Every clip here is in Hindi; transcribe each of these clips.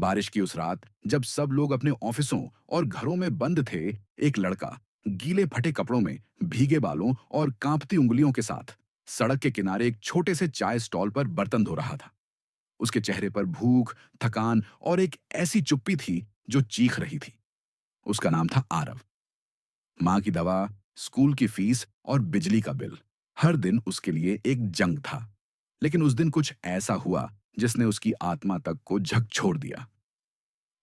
बारिश की उस रात जब सब लोग अपने ऑफिसों और घरों में बंद थे, एक लड़का गीले फटे कपड़ों में, भीगे बालों और कांपती उंगलियों के साथ सड़क के किनारे एक छोटे से चाय स्टॉल पर बर्तन धो रहा था। उसके चेहरे पर भूख, थकान और एक ऐसी चुप्पी थी जो चीख रही थी। उसका नाम था आरव। माँ की दवा, स्कूल की फीस और बिजली का बिल, हर दिन उसके लिए एक जंग था। लेकिन उस दिन कुछ ऐसा हुआ जिसने उसकी आत्मा तक को झकझोर दिया।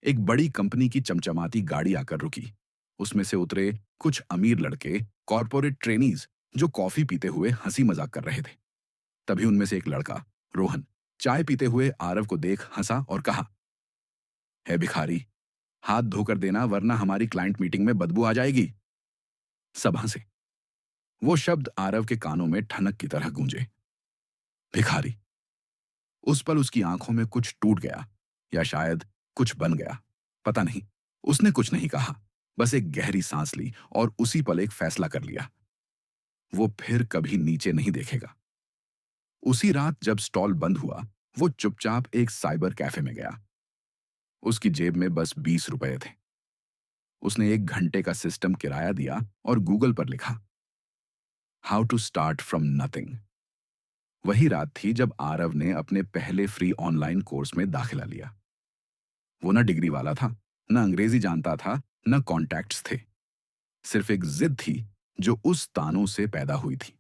एक बड़ी कंपनी की चमचमाती गाड़ी आकर रुकी। उसमें से उतरे कुछ अमीर लड़के, कॉरपोरेट ट्रेनीज, जो कॉफी पीते हुए हंसी मजाक कर रहे थे। तभी उनमें से एक लड़का, रोहन, चाय पीते हुए आरव को देख हंसा और कहा, है भिखारी, हाथ धोकर देना वरना हमारी क्लाइंट मीटिंग में बदबू आ जाएगी। सब हंसे। वो शब्द आरव के कानों में ठनक की तरह गूंजे। भिखारी। उस पल उसकी आंखों में कुछ टूट गया, या शायद कुछ बन गया। पता नहीं। उसने कुछ नहीं कहा, बस एक गहरी सांस ली और उसी पल एक फैसला कर लिया। वो फिर कभी नीचे नहीं देखेगा। उसी रात जब स्टॉल बंद हुआ, वो चुपचाप एक साइबर कैफे में गया। उसकी जेब में बस 20 रुपए थे। उसने 1 घंटे का सिस्टम किराया दिया और गूगल पर लिखा, how to start from nothing. वही रात थी जब आरव ने अपने पहले फ्री ऑनलाइन कोर्स में दाखिला लिया। वो न डिग्री वाला था, न अंग्रेजी जानता था, न कॉन्टैक्ट्स थे। सिर्फ एक जिद थी जो उस तानों से पैदा हुई थी।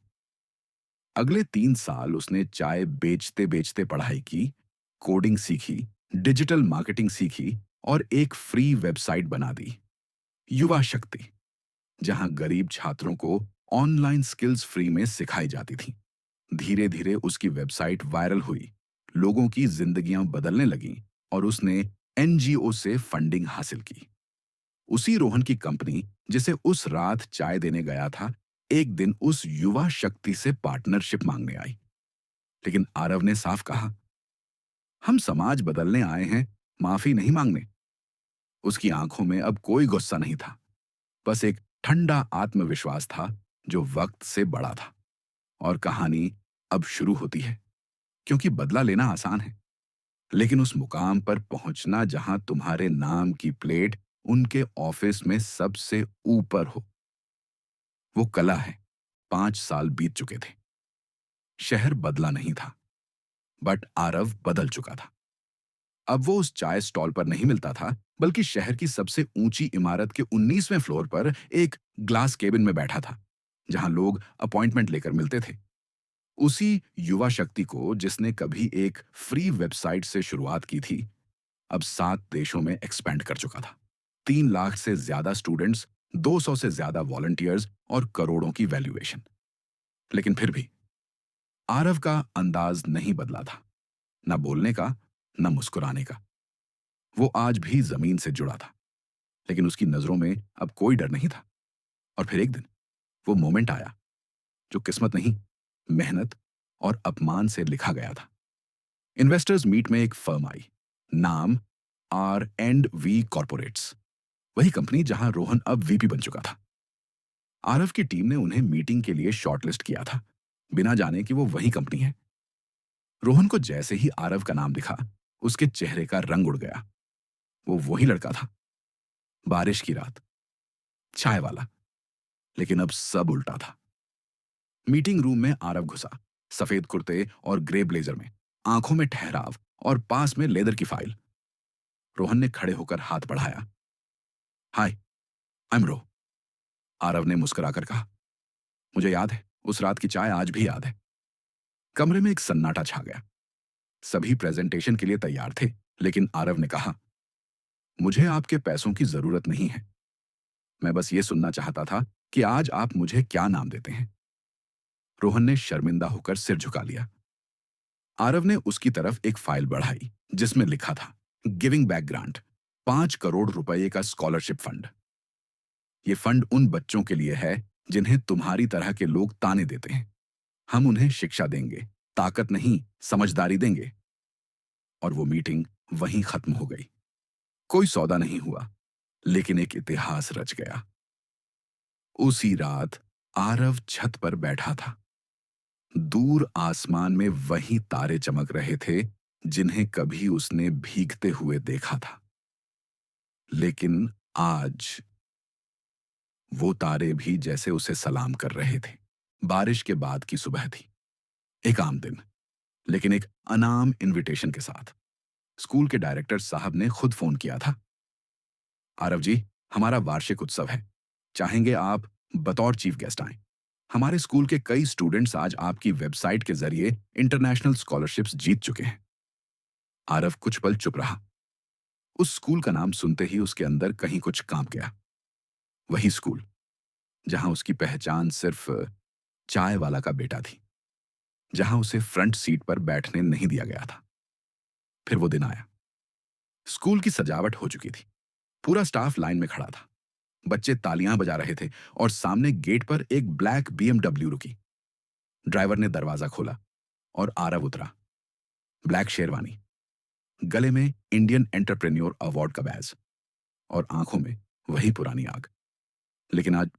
अगले 3 साल उसने चाय बेचते बेचते पढ़ाई की, कोडिंग सीखी, डिजिटल मार्केटिंग सीखी और एक फ्री वेबसाइट बना दी, युवा शक्ति, जहां गरीब छात्रों को ऑनलाइन स्किल्स फ्री में सिखाई जाती थी। धीरे धीरे उसकी वेबसाइट वायरल हुई, लोगों की जिंदगियां बदलने लगीं और उसने एनजीओ से फंडिंग हासिल की। उसी रोहन की कंपनी, जिसे उस रात चाय देने गया था, एक दिन उस युवा शक्ति से पार्टनरशिप मांगने आई। लेकिन आरव ने साफ कहा, हम समाज बदलने आए हैं, माफी नहीं मांगने। उसकी आंखों में अब कोई गुस्सा नहीं था, बस एक ठंडा आत्मविश्वास था जो वक्त से बड़ा था। और कहानी अब शुरू होती है, क्योंकि बदला लेना आसान है, लेकिन उस मुकाम पर पहुंचना जहां तुम्हारे नाम की प्लेट उनके ऑफिस में सबसे ऊपर हो, वो कला है। 5 साल बीत चुके थे। शहर बदला नहीं था, बट आरव बदल चुका था। अब वो उस चाय स्टॉल पर नहीं मिलता था, बल्कि शहर की सबसे ऊंची इमारत के 19वें फ्लोर पर एक ग्लास केबिन में बैठा था, जहां लोग अपॉइंटमेंट लेकर मिलते थे। उसी युवा शक्ति को जिसने कभी एक फ्री वेबसाइट से शुरुआत की थी, अब 7 देशों में एक्सपेंड कर चुका था। 3 लाख से ज्यादा स्टूडेंट्स, 200 से ज्यादा वॉलंटियर्स और करोड़ों की वैल्यूएशन। लेकिन फिर भी आरव का अंदाज नहीं बदला था, न बोलने का, न मुस्कुराने का। वो आज भी जमीन से जुड़ा था, लेकिन उसकी नजरों में अब कोई डर नहीं था। और फिर एक दिन वो मोमेंट आया जो किस्मत नहीं, मेहनत और अपमान से लिखा गया था। इन्वेस्टर्स मीट में एक फर्म आई, नाम R&V कॉर्पोरेट्स, वही कंपनी जहां रोहन अब वीपी बन चुका था। आरव की टीम ने उन्हें मीटिंग के लिए शॉर्टलिस्ट किया था, बिना जाने कि वो वही कंपनी है। रोहन को जैसे ही आरव का नाम दिखा, उसके चेहरे का रंग उड़ गया। वो वही लड़का था, बारिश की रात, चाय वाला। लेकिन अब सब उल्टा था। मीटिंग रूम में आरव घुसा, सफेद कुर्ते और ग्रे ब्लेजर में, आंखों में ठहराव और पास में लेदर की फाइल। रोहन ने खड़े होकर हाथ बढ़ाया। हाय, आई एम रो, आरव ने मुस्कुराकर कहा। मुझे याद है, उस रात की चाय आज भी याद है। कमरे में एक सन्नाटा छा गया। सभी प्रेजेंटेशन के लिए तैयार थे, लेकिन आरव ने कहा, मुझे आपके पैसों की जरूरत नहीं है। मैं बस ये सुनना चाहता था कि आज आप मुझे क्या नाम देते हैं। रोहन ने शर्मिंदा होकर सिर झुका लिया। आरव ने उसकी तरफ एक फाइल बढ़ाई जिसमें लिखा था, गिविंग बैक ग्रांट, 5 करोड़ रुपए का स्कॉलरशिप फंड। ये फंड उन बच्चों के लिए है जिन्हें तुम्हारी तरह के लोग ताने देते हैं। हम उन्हें शिक्षा देंगे, ताकत नहीं, समझदारी देंगे। और वो मीटिंग वहीं खत्म हो गई। कोई सौदा नहीं हुआ, लेकिन एक इतिहास रच गया। उसी रात आरव छत पर बैठा था। दूर आसमान में वही तारे चमक रहे थे जिन्हें कभी उसने भीगते हुए देखा था। लेकिन आज वो तारे भी जैसे उसे सलाम कर रहे थे। बारिश के बाद की सुबह थी। एक आम दिन, लेकिन एक अनाम इनविटेशन के साथ। स्कूल के डायरेक्टर साहब ने खुद फोन किया था। आरव जी, हमारा वार्षिक उत्सव है। चाहेंगे आप बतौर चीफ गेस्ट आएं। हमारे स्कूल के कई स्टूडेंट्स आज आपकी वेबसाइट के जरिए इंटरनेशनल स्कॉलरशिप्स जीत चुके हैं। आरव कुछ पल चुप रहा। उस स्कूल का नाम सुनते ही उसके अंदर कहीं कुछ कांप गया। वही स्कूल जहां उसकी पहचान सिर्फ चाय वाला का बेटा थी, जहां उसे फ्रंट सीट पर बैठने नहीं दिया गया था। फिर वो दिन आया। स्कूल की सजावट हो चुकी थी। पूरा स्टाफ लाइन में खड़ा था। बच्चे तालियां बजा रहे थे और सामने गेट पर एक ब्लैक बीएमडब्ल्यू रुकी। ड्राइवर ने दरवाजा खोला और आरव उतरा। ब्लैक शेरवानी, गले में इंडियन एंटरप्रेन्योर अवार्ड का बैज और आंखों में वही पुरानी आग। लेकिन आज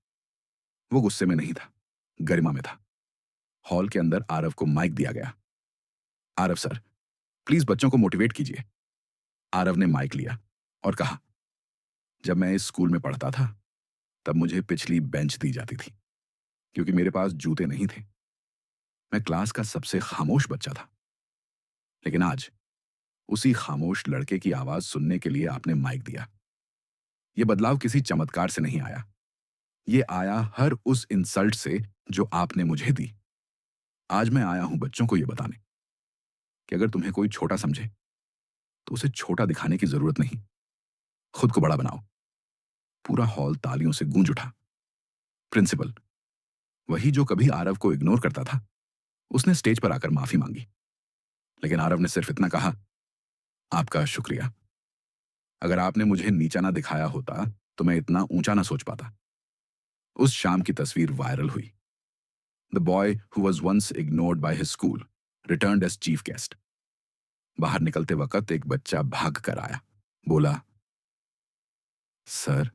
वो गुस्से में नहीं था, गरिमा में था। हॉल के अंदर आरव को माइक दिया गया। आरव सर, प्लीज बच्चों को मोटिवेट कीजिए। आरव ने माइक लिया और कहा, जब मैं इस स्कूल में पढ़ता था तब मुझे पिछली बेंच दी जाती थी, क्योंकि मेरे पास जूते नहीं थे। मैं क्लास का सबसे खामोश बच्चा था। लेकिन आज उसी खामोश लड़के की आवाज सुनने के लिए आपने माइक दिया। यह बदलाव किसी चमत्कार से नहीं आया। ये आया हर उस इंसल्ट से जो आपने मुझे दी। आज मैं आया हूं बच्चों को यह बताने कि अगर तुम्हें कोई छोटा समझे तो उसे छोटा दिखाने की जरूरत नहीं, खुद को बड़ा बनाओ। पूरा हॉल तालियों से गूंज उठा। प्रिंसिपल, वही जो कभी आरव को इग्नोर करता था, उसने स्टेज पर आकर माफी मांगी। लेकिन आरव ने सिर्फ इतना कहा, आपका शुक्रिया। अगर आपने मुझे नीचा ना दिखाया होता तो मैं इतना ऊंचा ना सोच पाता। उस शाम की तस्वीर वायरल हुई। The boy who was once ignored by his school returned as chief guest. बाहर निकलते वक्त एक बच्चा भाग कर आया। बोला, सर,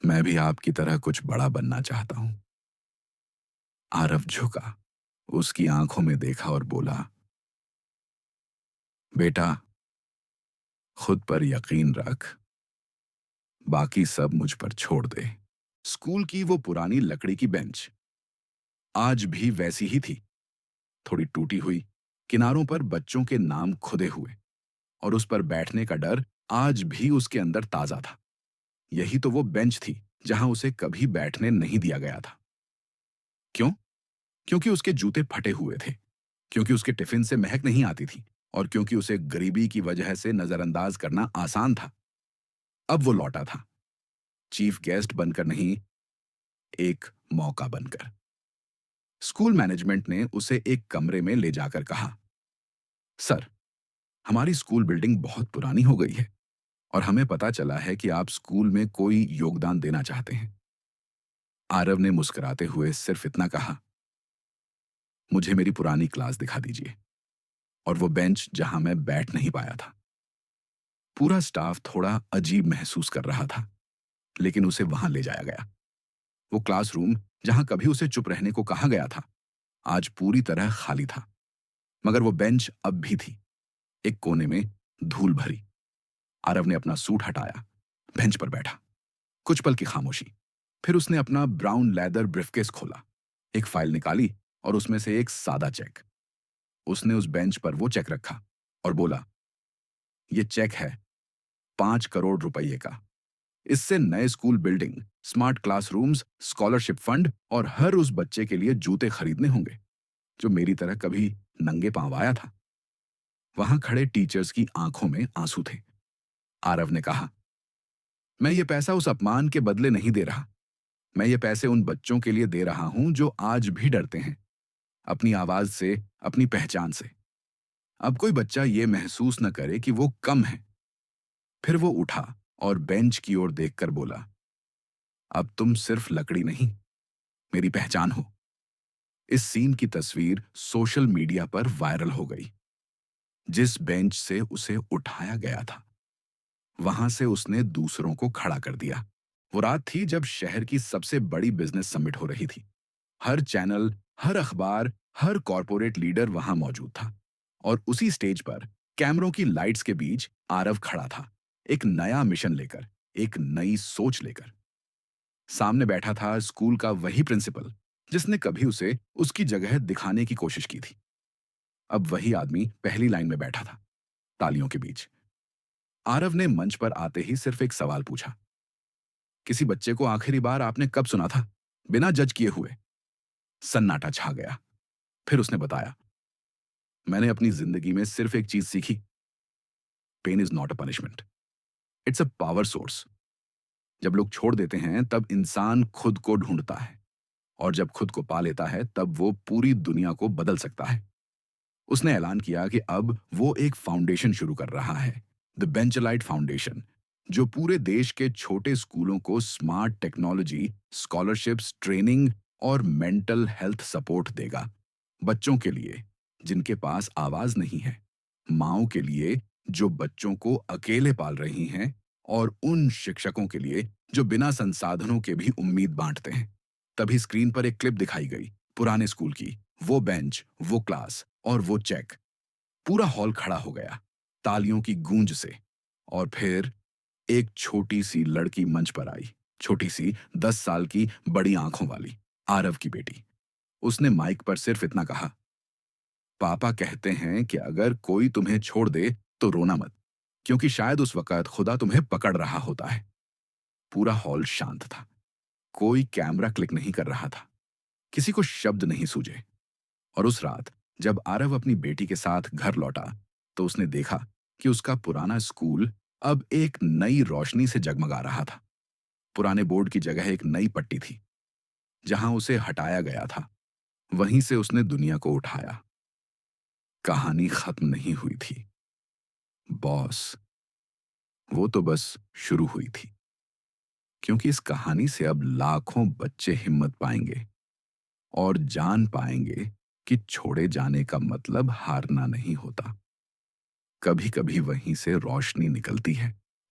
मैं भी आपकी तरह कुछ बड़ा बनना चाहता हूं। आरव झुका, उसकी आंखों में देखा और बोला, बेटा, खुद पर यकीन रख, बाकी सब मुझ पर छोड़ दे। स्कूल की वो पुरानी लकड़ी की बेंच आज भी वैसी ही थी, थोड़ी टूटी हुई, किनारों पर बच्चों के नाम खुदे हुए, और उस पर बैठने का डर आज भी उसके अंदर ताजा था। यही तो वो बेंच थी जहां उसे कभी बैठने नहीं दिया गया था। क्यों? क्योंकि उसके जूते फटे हुए थे, क्योंकि उसके टिफिन से महक नहीं आती थी, और क्योंकि उसे गरीबी की वजह से नजरअंदाज करना आसान था। अब वो लौटा था, चीफ गेस्ट बनकर नहीं, एक मौका बनकर। स्कूल मैनेजमेंट ने उसे एक कमरे में ले जाकर कहा, सर, हमारी स्कूल बिल्डिंग बहुत पुरानी हो गई है और हमें पता चला है कि आप स्कूल में कोई योगदान देना चाहते हैं। आरव ने मुस्कुराते हुए सिर्फ इतना कहा, मुझे मेरी पुरानी क्लास दिखा दीजिए और वो बेंच जहां मैं बैठ नहीं पाया था। पूरा स्टाफ थोड़ा अजीब महसूस कर रहा था, लेकिन उसे वहां ले जाया गया। वो क्लासरूम जहां कभी उसे चुप रहने को कहा गया था, आज पूरी तरह खाली था। मगर वो बेंच अब भी थी, एक कोने में, धूल भरी। आरव ने अपना सूट हटाया, बेंच पर बैठा। कुछ पल की खामोशी। फिर उसने अपना ब्राउन लेदर ब्रीफकेस खोला, एक फाइल निकाली और उसमें से एक सादा चेक। उसने उस बेंच पर वो चेक रखा और बोला, ये चेक है 5 करोड़ रुपये का। इससे नए school building, smart classrooms, scholarship fund और हर उस बच्चे के लिए जूते खरीदने होंगे जो मेरी तरह कभी नंगे पांव आया था। वहां खड़े टीचर्स की आंखों में आंसू थे। आरव ने कहा, मैं ये पैसा उस अपमान के बदले नहीं दे रहा। मैं ये पैसे उन बच्चों के लिए दे रहा हूं जो आज भी डरते हैं, अपनी आवाज से, अपनी पहचान से। अब कोई बच्चा ये महसूस न करे कि वो कम है। फिर वो उठा और बेंच की ओर देखकर बोला, अब तुम सिर्फ लकड़ी नहीं, मेरी पहचान हो। इस सीन की तस्वीर सोशल मीडिया पर वायरल हो गई। जिस बेंच से उसे उठाया गया था, वहां से उसने दूसरों को खड़ा कर दिया। वो रात थी जब शहर की सबसे बड़ी बिजनेस समिट हो रही थी। हर चैनल, हर अखबार, हर कॉरपोरेट लीडर वहां मौजूद था। और उसी स्टेज पर कैमरों की लाइट्स के बीच आरव खड़ा था, एक नया मिशन लेकर, एक नई सोच लेकर। सामने बैठा था स्कूल का वही प्रिंसिपल जिसने कभी उसे उसकी जगह दिखाने की कोशिश की थी। अब वही आदमी पहली लाइन में बैठा था, तालियों के बीच। आरव ने मंच पर आते ही सिर्फ एक सवाल पूछा, किसी बच्चे को आखिरी बार आपने कब सुना था, बिना जज किए हुए? सन्नाटा छा गया। फिर उसने बताया, मैंने अपनी जिंदगी में सिर्फ एक चीज सीखी, pain is not a punishment, it's a power source. जब लोग छोड़ देते हैं तब इंसान खुद को ढूंढता है, और जब खुद को पा लेता है तब वो पूरी दुनिया को बदल सकता है। उसने ऐलान किया कि अब वो एक फाउंडेशन शुरू कर रहा है, द बेंचलाइट फाउंडेशन, जो पूरे देश के छोटे स्कूलों को स्मार्ट टेक्नोलॉजी, स्कॉलरशिप्स, ट्रेनिंग और मेंटल हेल्थ सपोर्ट देगा। बच्चों के लिए जिनके पास आवाज नहीं है, माओं के लिए जो बच्चों को अकेले पाल रही हैं, और उन शिक्षकों के लिए जो बिना संसाधनों के भी उम्मीद बांटते हैं। तभी स्क्रीन पर एक क्लिप दिखाई गई, पुराने स्कूल की, वो बेंच, वो क्लास और वो चेक। पूरा हॉल खड़ा हो गया, तालियों की गूंज से। और फिर एक छोटी सी लड़की मंच पर आई, छोटी सी, 10 साल की, बड़ी आंखों वाली, आरव की बेटी। उसने माइक पर सिर्फ इतना कहा, पापा कहते हैं कि अगर कोई तुम्हें छोड़ दे तो रोना मत, क्योंकि शायद उस वक्त खुदा तुम्हें पकड़ रहा होता है। पूरा हॉल शांत था, कोई कैमरा क्लिक नहीं कर रहा था, किसी को शब्द नहीं सूझे। और उस रात जब आरव अपनी बेटी के साथ घर लौटा तो उसने देखा कि उसका पुराना स्कूल अब एक नई रोशनी से जगमगा रहा था। पुराने बोर्ड की जगह एक नई पट्टी थी। जहां उसे हटाया गया था, वहीं से उसने दुनिया को उठाया। कहानी खत्म नहीं हुई थी बॉस, वो तो बस शुरू हुई थी। क्योंकि इस कहानी से अब लाखों बच्चे हिम्मत पाएंगे और जान पाएंगे कि छोड़े जाने का मतलब हारना नहीं होता। कभी कभी वहीं से रोशनी निकलती है।